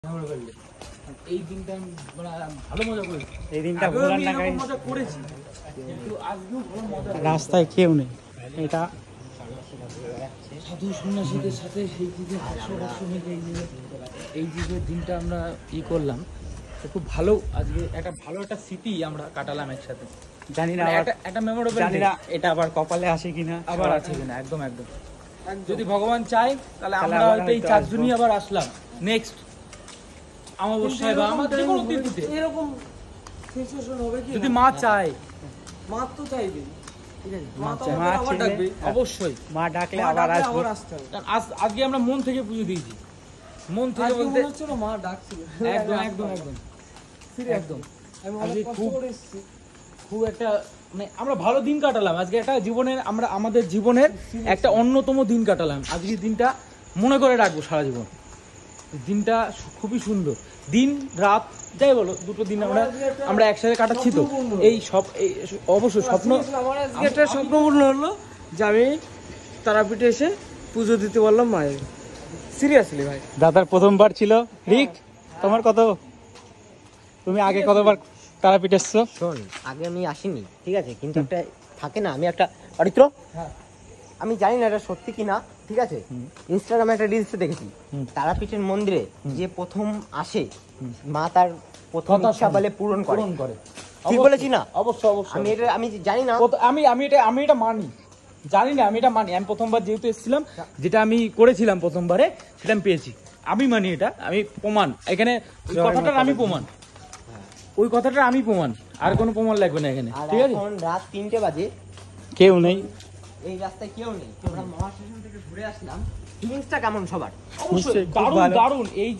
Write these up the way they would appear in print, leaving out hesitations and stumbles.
এই দিনটা ভালো মজা করেছি, এই দিনটা মজা করেছি, কিন্তু আজকেও ভালো মজা। রাস্তায় কেউ নেই, এটা সাধু সন্ন্যাসীদের সাথে সেই দিকে এই যুগের দিনটা আমরা করলাম, খুব ভালো। আজকে একটা ভালো একটা স্মৃতি আমরা কাটালাম একসাথে। জানি না একটা মেমোরেবল, জানি না এটা আবার কপালে আসে কিনা, আবার আছে কিনা। একদম একদম, যদি ভগবান চায় তাহলে আমরা হয়তো এই 4 জনই আবার আসলাম নেক্সট অমাবস্যায় বা আমাদের যে কোনো তিথিতে। এরকম সিচুয়েশন হবে কি, যদি মা চায়, মা তো চাইবে, ঠিক আছে, মা তো আবার ডাকবে, অবশ্যই মা ডাকলে আবার আসবো। আজকে আমরা মন থেকে পুজো দিয়েছি, মন থেকে বলতে হচ্ছে না, মা ডাকছিল। একদম একদম একদম একদম। আমি অনেক কষ্ট করে এসেছি, খুব একটা মানে আমরা ভালো দিন কাটালাম আজকে। একটা জীবনের আমরা আমাদের জীবনের একটা অন্যতম দিন কাটালাম আজকের দিনটা, মনে করে রাখবো সারা জীবন। দিনটা খুবই সুন্দর, দিন রাত যাই বলো, দুটো দিন আমরা একসাথে কাটাচ্ছি। তো এই সব অবশ্যই স্বপ্ন, আজকে একটা স্বপ্নপূর্ণ হলো যে আমি তারাপীঠে এসে পুজো দিতে পারলাম মায়ের। সিরিয়াসলি ভাই, দাদার প্রথমবার ছিল। রিক, তোমার কত, তুমি আগে কতবার তারাপীঠ এসছো? শোন, আগে আমি আসিনি, ঠিক আছে, কিন্তু একটা থাকে না, আমি একটা অরিত্র, আমি জানি না এটা সত্যি কিনা, ঠিক আছে, ইনস্টাগ্রামে একটা রিলসে দেখেছি, তারাপীঠের মন্দিরে যে প্রথম আসে মা তার প্রথম ইচ্ছা বলে পূরণ করে। ঠিক বলেছি না? অবশ্যই অবশ্যই। আমি জানি না, আমি এটা মানি, জানি না, আমি এটা মানি। আমি প্রথমবার যেহেতু এসেছিলাম, যেটা আমি করেছিলাম প্রথমবারে, সেটা আমি পেয়েছি। আমি মানি এটা, আমি প্রমাণ এখানে, ওই কথাটার আমি প্রমাণ, ওই কথাটা আমি প্রমাণ, আর কোনো প্রমাণ লাগবে না এখানে, ঠিক আছে। এখন রাত 3টে বাজে, কেউ নেই এই রাস্তায় কেউ নেই। আমরা মহা স্টেশন থেকে ঘুরে আসলাম। ফিলিংসটা কেমন সবার? অবশ্যই দারুণ দারুণ। এই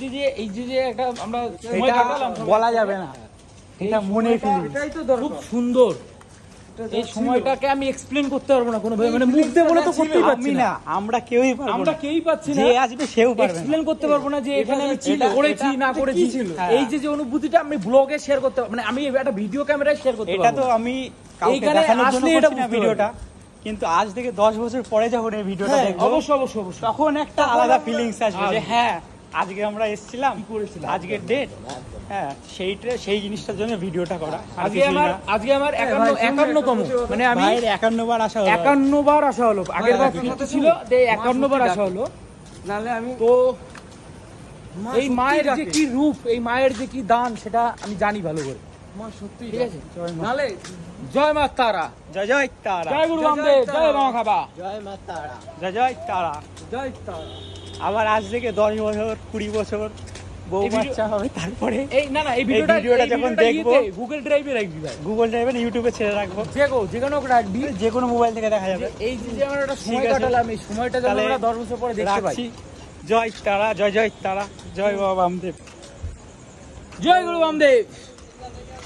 যে একটা আমরা সময় কাটালাম, বলা যাবে না, এটা মনে ফিলিং, এটাই তো খুব সুন্দর। এই সময়টাকে আমি এক্সপ্লেইন করতে পারবো না কোনো ভাবে, মানে মুখ দিয়ে বলে তো করতেই পারছি না, আমরা কেউই পারবো না, আমরা কেউই পাচ্ছি না, যে আসবে সেও পারবে না, এক্সপ্লেইন করতে পারবো না যে এখানে আমি কি করেছি না করেছি। এই যে অনুভূতিটা আমি ব্লগে শেয়ার করতে, মানে আমি একটা ভিডিও ক্যামেরায় শেয়ার করতে পারবো। এটা তো আমি কাউকে দেখানোর জন্য করছি না ভিডিওটা, কিন্তু আজ থেকে 10 বছর পরে যখন এই ভিডিওটা দেখবো, অবশ্যই অবশ্যই অবশ্যই, তখন একটা আলাদা ফিলিংস আসবে যে হ্যাঁ আজকে আমরা এসেছিলাম, কি করেছিলাম, আজকের ডেট, হ্যাঁ সেই জিনিসটার জন্য ভিডিওটা করা। আজকে আমার 51তম, মানে আমি 51 বার আসা হলো, 51 বার আসা হলো। আগের বার 50 ছিল, 51 বার আসা হলো। নালে আমি তো এই মায়ের যে কি রূপ, এই মায়ের যে কি দান, সেটা আমি জানি ভালো করে। মা সত্যি, ঠিক আছে, নালে জয় মা তারা, জয় জয় তারা, জয় গুরু রামদেব, জয় মা খাবা, জয় মা তারা, জয় জয় তারা, জয় তারা। আবার আজ থেকে 10 বছর 20 বছর বউ বাচ্চা হবে, তারপরে এই না এই ভিডিওটা যখন দেখবো গুগল ড্রাইভে রাখবি ভাই, গুগল ড্রাইভে ইউটিউবে ছেড়ে রাখবো, যে কোনো রাখবি, যে কোনো মোবাইল থেকে দেখা যাবে। এই যে আমরা একটা সময় কাটালাম, এই সময়টা যেন আমরা 10 বছর পরে দেখতে পাই। জয় তারা, জয় জয় তারা, জয় বাবা রামদেব, জয় গুরু রামদেব।